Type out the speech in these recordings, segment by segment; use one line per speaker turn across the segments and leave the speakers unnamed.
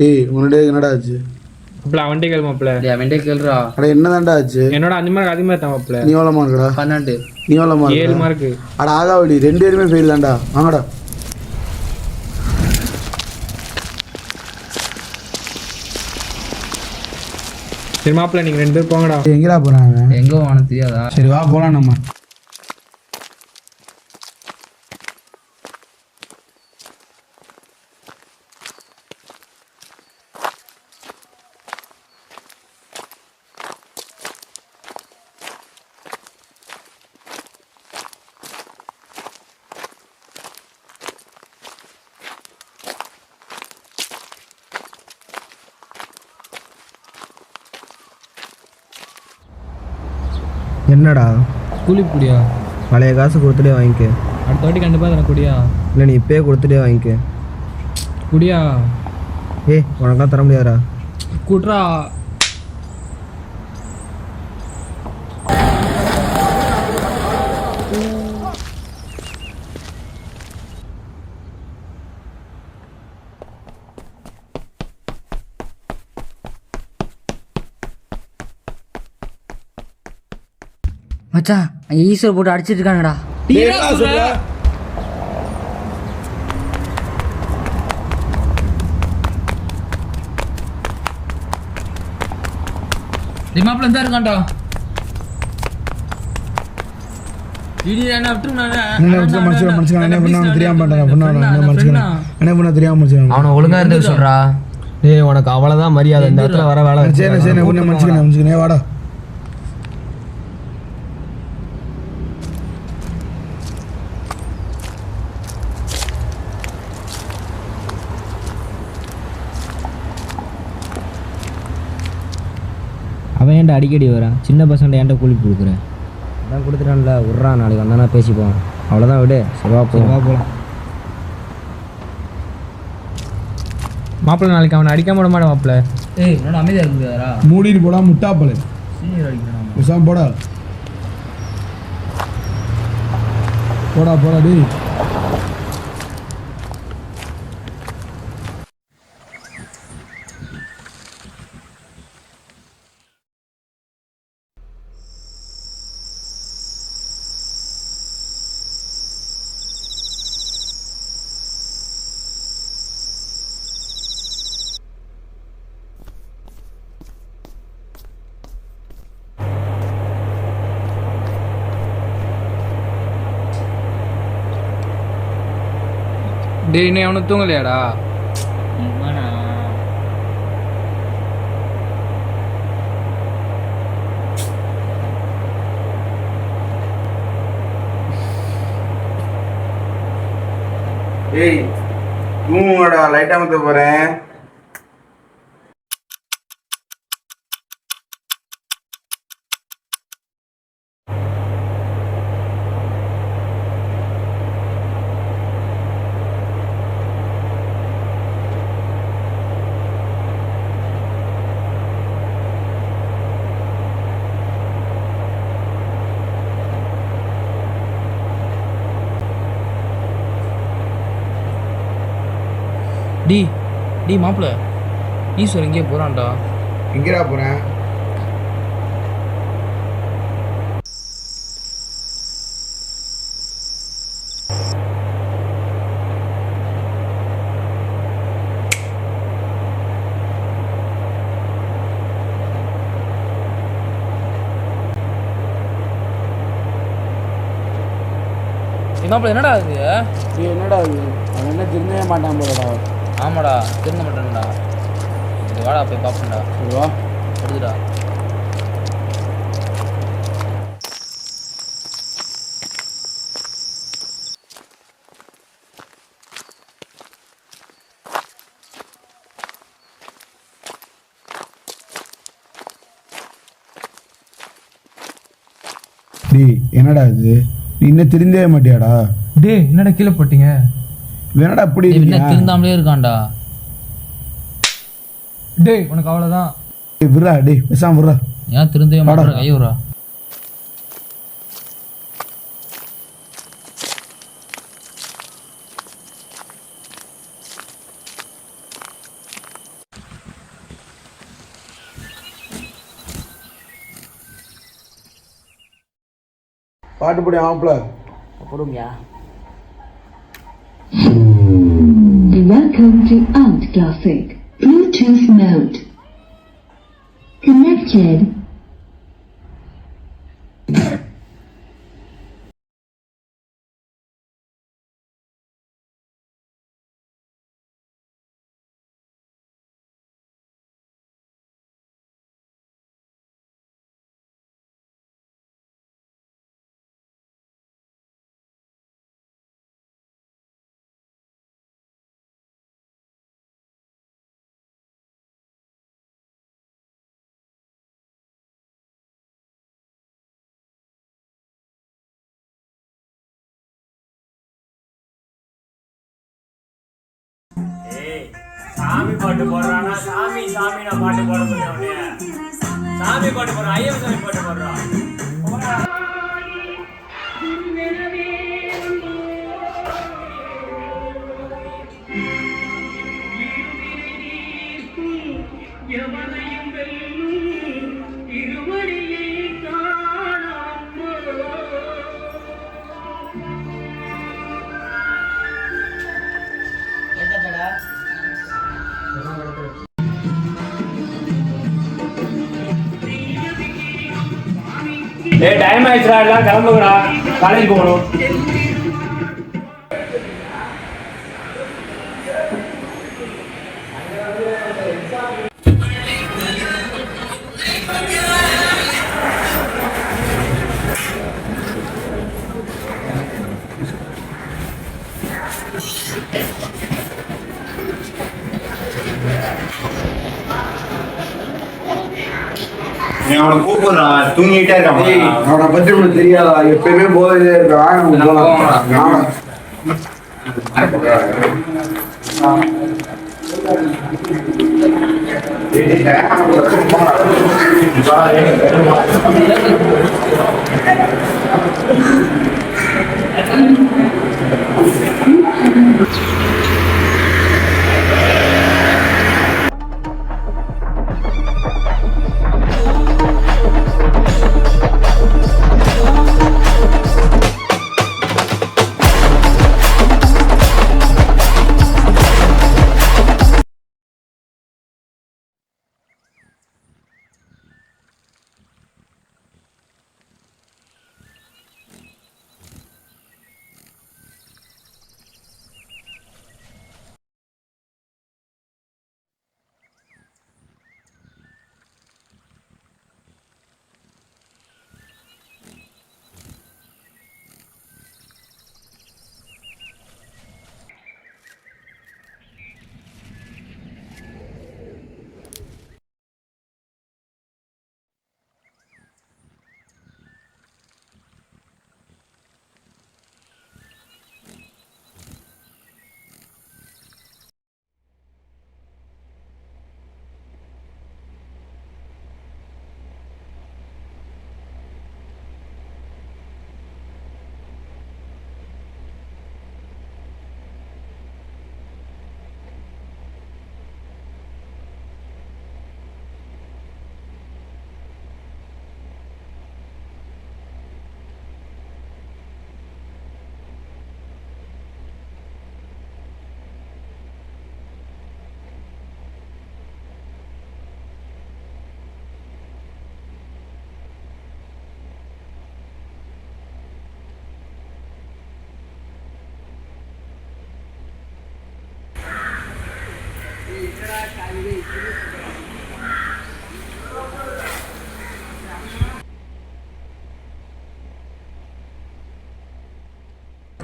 டேய் உன்னோட என்னடா ஆச்சு?
மாப்பிள்ள அவன்டே கேளு மாப்பிள்ள.
அவன்டே கேளுடா.
அட என்னதான்டா ஆச்சு?
என்னோட 5 மார்க் அதிகமாக தான் மாப்பிள்ள.
நீ எவ்வளோ மார்க்குடா?
12.
நீ எவ்வளோ மார்க்?
7 மார்க்கு.
அட ஆகாவடி 2 பேருமே ஃபெயில் தான்டா. வாங்கடா.
சரி மாப்பிள்ள நீங்கள் 2 பேர் போங்கடா.
எங்கடா போகிறாங்க?
எங்கே போன தெரியாதா?
சரி வா போகலாம் நம்ம. என்னடா
ஸ்கூலுக்கு குடியா?
பழைய காசு கொடுத்துட்டே வாங்கிக்க.
அடுத்த வாட்டி கண்டிப்பாக தரேன் குடியா.
இல்லை நீ இப்போயே கொடுத்துட்டே வாங்கிக்க.
குடியா?
ஏய் உனக்கெல்லாம் தர முடியாதா?
குட்ரா.
மச்சான் அங்கே ஈஸ்வர் போட்டு அடிச்சிட்டு இருக்காங்கடா.
மாப்பிள்ள இருந்தா இருக்காண்டா.
அவனை ஒழுங்கா இருந்து சொல்றா.
டேய் உனக்கு அவ்வளவுதான் மரியாதை. இந்த இடத்துல வர வேலை.
வாடா.
அவன் ஏன்டா அடிக்கடி வரான்? சின்ன பசங்க ஏன்டா கூலி கொடுக்குறேன்? அதான் கொடுத்துட்டான்ல, விட்றான். நாளைக்கு வந்தானா பேசிப்போம். அவ்வளோதான் விடு. சரிவா போகலாம்.
மாப்பிள்ள நாளைக்கு அவனை அடிக்காம விட மாட்டேன் மாப்பிள்ள.
ஏய் என்னோட அமைதியாக இருக்க முடியாதா?
மூடிட்டு போடா முட்டாப்பழ.
சீனியர் அடிக்கிறான்.
பேசாம போடா. போடா போடா டேய்.
டேய் இன்னும் அவனு தூங்கலையாடா?
ஏய் தூங்குடா, லைட்டா மத்த போறேன்.
டி மாப்பிள்ள ஈஸ்வர் எங்கேயே போகிறான்டா.
எங்கடா போறேன்?
மாப்பிள்ள என்னடா இது?
என்னடா இது? அவன் என்ன திருந்தவே மாட்டான் போலடா.
ஆமாடா திருந்த மாட்டேன்டா. இது வாடா போய் பார்ப்போம்டா.
சரிவா
எடுத்துடா.
டேய் என்னடா இது? நீ இன்னும் திருந்தவே மாட்டியாடா?
டேய் என்னடா கீழே போட்டீங்க?
என்னடா இப்படி
இன்னும் திருந்தாமலே இருக்கான்டா.
டேய் உனக்கு அவ்வளோதான்.
விட்றா டேய், பேசாம விட்றா.
ஏன் திருந்தவே மாட்டேன்? கையுறா.
பாட்டு போடி மாப்பிள்ள.
போடுங்கயா.
Welcome to Alt Classic. Bluetooth mode. Connected.
சாமி பாட்டு போடுறானா சாமி சாமி நான் பாட்டு போட முடியும். சாமி பாட்டு போடுறான், ஐயப்ப சாமி பாட்டு போடுறான். டைம் ஆயிடுச்சுடா, எல்லாம் கிளம்புங்கடா, காலேஜ் போகணும்.
அவனை கூப்பிடுறான், தூங்கிட்டே இருக்கான்.
அவனை பத்தி உனக்கு தெரியாதா? எப்பயுமே போதையிலே இருக்கான்.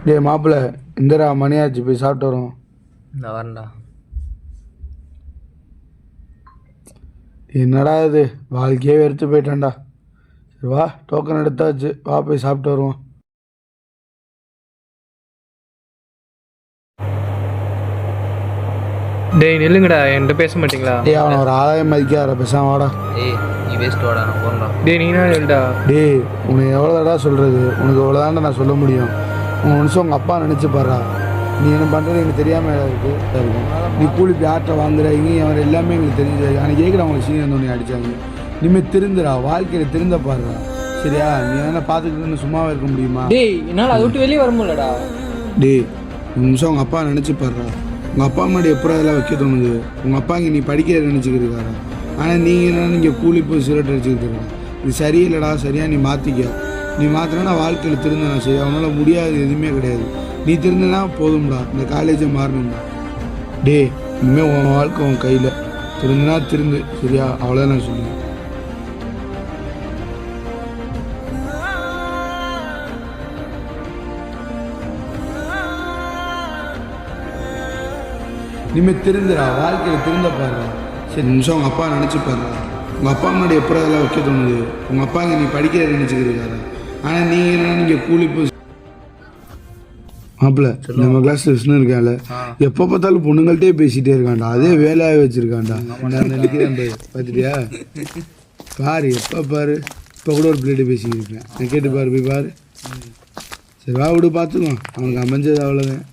டே மாப்பிள்ள, இந்தரா மணியாச்சு, போய் சாப்பிட்டு வரோம்.
இந்த வரண்டா.
என்னடா இது, வாழ்க்கையே வெறுத்து போயிட்டான்டா. சரி வா, டோக்கன் எடுத்தாச்சு, வா போய் சாப்பிட்டு வருவோம்.
டேய் நில்லுங்கடா, என்கிட்ட பேச மாட்டீங்களா?
டே அவன் ஒரு ஆதாயம் மதிக்காத, பேசாம வாடா.
ஏய் நீ வேஸ்ட் வாடா, நான் போறேன்டா.
டேய் நீனா இல்லடா.
டேய் உனக்கு எவ்வளோதாடா சொல்கிறது, உனக்கு எவ்வளோதான்டா நான் சொல்ல முடியும். உன் மனுஷன் உங்கள் அப்பா நினச்சி பாடுறா. நீ என்ன பண்ணுறது எனக்கு தெரியாமல் இருக்கும். நீ கூலி போய் ஆட்டை வாங்குறீங்க, அவன் எல்லாமே எங்களுக்கு தெரிஞ்சு. அன்றைக்கி கேட்குற அவங்களுக்கு சீனியர் வந்து அடித்தாங்க. இனிமேல் திருந்துடா, வாழ்க்கையில் திருந்த பாடுறா. சரியா? நீ என்ன பார்த்துக்கிட்டு சும்மாவே இருக்க முடியுமா?
டேய் என்னால் அதை விட்டு வெளியே வர முடியலடா.
டேய் ஒரு நிமிஷம் உங்கள் அப்பா நினச்சி பாடுறா. உங்கள் அப்பா முன்னாடி எப்போ அதெல்லாம் வைக்க தோணுது? உங்கள் அப்பா இங்கே நீ படிக்கிற நினச்சிக்கிருக்காரா? ஆனால் நீங்கள் என்ன இங்கே கூலி போய் சிகரெட் அடிச்சுக்கிட்டு இருக்கா? இது சரியில்லைடா. சரியாக நீ மாற்றிக்க. நீ மாற்றினா வாழ்க்கையில் திருந்தனா சரி. அவனால் முடியாது எதுவுமே கிடையாது. நீ திருந்தினா போதும்டா. இந்த காலேஜை மாறணும்டா. டே இனிமேல் உன் வாழ்க்கை உன் கையில். திருந்தினா திருந்து சரியா? அவ்வளோதான் நான் சொல்லுவேன். இனிமேல் திருந்துடா. வாழ்க்கையில் திருந்த பாடுறா. சரி நிமிஷம் உங்கள் அப்பா நினச்சி பாடுறா. உங்கள் அப்பா முன்னாடி எப்போ அதெல்லாம் வைக்க தோணுது? உங்கள் அப்பா இங்கே நீ படிக்கிற நினச்சிக்கிருக்காரா? ஆனால் நீங்கள் என்ன இங்கே கூலி போய் மாப்பிள்ள நம்ம கிளாஸ்ல விஷ்ணு இருக்கான்ல, எப்போ பார்த்தாலும் பொண்ணுங்கள்ட்டே பேசிட்டே இருக்கான்டா. அதே வேலையாக வச்சிருக்கான்டா. நான் நினைக்கிறேன் பார்த்துட்டியா? பாரு எப்போ பாரு. இப்போ கூட ஒரு பிள்ளைகிட்ட பேசிக்கிட்டு இருக்கேன். நான் கேட்டு பாரு போய் பாரு. சரி வா விடு பார்த்துக்குவோம். அவனுக்கு அமைஞ்சது அவ்வளோதான்.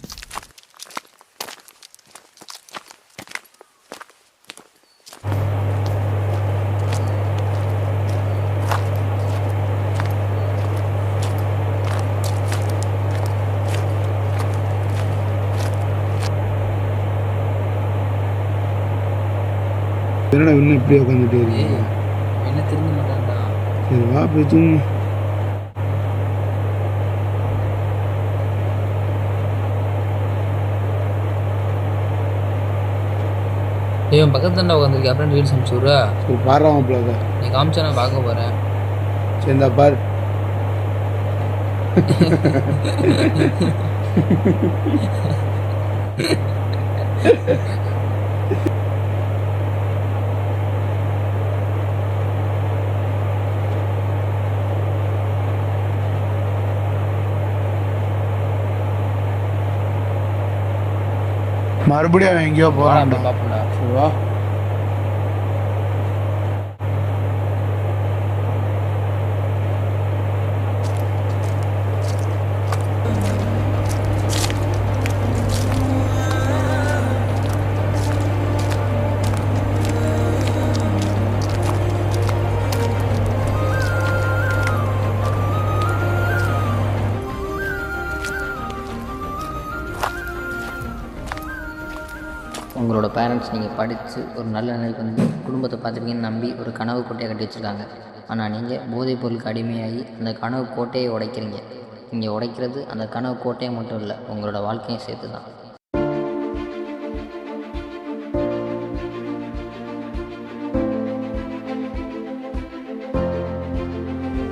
என்னடா இன்னும் இப்படியே உட்காந்துட்டே இருக்கீங்க?
என்ன திரும்ப மாட்டான்டா.
சரி வா போய் தூங்கு.
இவன் பக்கத்தாண்டா உட்காந்துருக்கு. அப்புறம் ரீல்ஸ் அனுப்பிச்சு விட்றா.
சரி பாடுறா மாப்பிள்ள.
நீ காமிச்சா நான் பார்க்க போகிறேன்.
சரி இந்தா பாரு. மறுபடியும் அவன் எங்கேயோ போகிறான்டா.
பார்ப்போம்டா.
சரி வா.
உங்களோட பேரண்ட்ஸ் நீங்கள் படித்து ஒரு நல்ல நிலைக்கு வந்து குடும்பத்தை பார்த்துருக்கீங்கன்னு நம்பி ஒரு கனவு கோட்டையை கட்டி வச்சுருக்காங்க. ஆனால் நீங்கள் போதைப் பொருளுக்கு அடிமையாகி அந்த கனவு கோட்டையை உடைக்கிறீங்க. நீங்கள் உடைக்கிறது அந்த கனவு கோட்டையை மட்டும் இல்லை, உங்களோட வாழ்க்கையும் சேர்த்து தான்.